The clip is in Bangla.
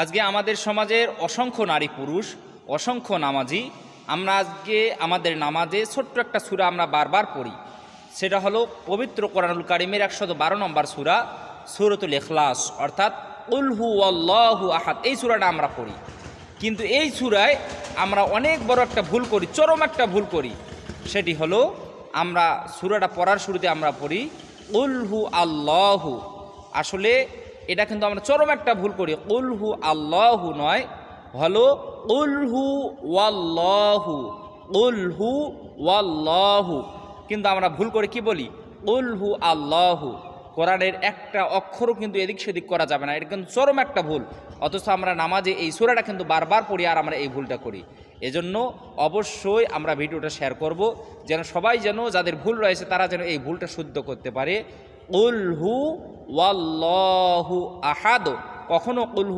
আজকে আমাদের সমাজের অসংখ্য নারী পুরুষ, অসংখ্য নামাজি, আমরা আজকে আমাদের নামাজে ছোট্ট একটা সূরা আমরা বারবার পড়ি। সেটা হলো পবিত্র কোরআনুল কারীমের 112 নম্বর সূরা সূরাতুল ইখলাস, অর্থাৎ কুল হুয়াল্লাহু আহাদ। এই সূরাটা আমরা পড়ি, কিন্তু এই সূরায় আমরা অনেক বড় একটা ভুল করি, চরম একটা ভুল করি। সেটি হলো আমরা সূরাটা পড়ার শুরুতে আমরা পড়ি কুল হু আল্লাহু। আসলে এটা কিন্তু আমরা চরম একটা ভুল করি। কুল হু আল্লাহু নয়, হলো কুল হু ওয়াল্লাহু, কুল হু ওয়াল্লাহু। কিন্তু আমরা ভুল করে কি বলি? কুল হু আল্লাহু। কোরআনের একটা অক্ষরও কিন্তু এদিক সেদিক করা যাবে না, এটা কিন্তু চরম একটা ভুল। অথচ আমরা নামাজে এই সূরাটা কিন্তু বারবার পড়ি আর আমরা এই ভুলটা করি। এজন্য অবশ্যই আমরা ভিডিওটা শেয়ার করব, যেন সবাই যেন যাদের ভুল রয়েছে তারা যেন এই ভুলটা শুদ্ধ করতে পারে। কুল হু ওয়াল্লাহু আহাদ, কখনো কুল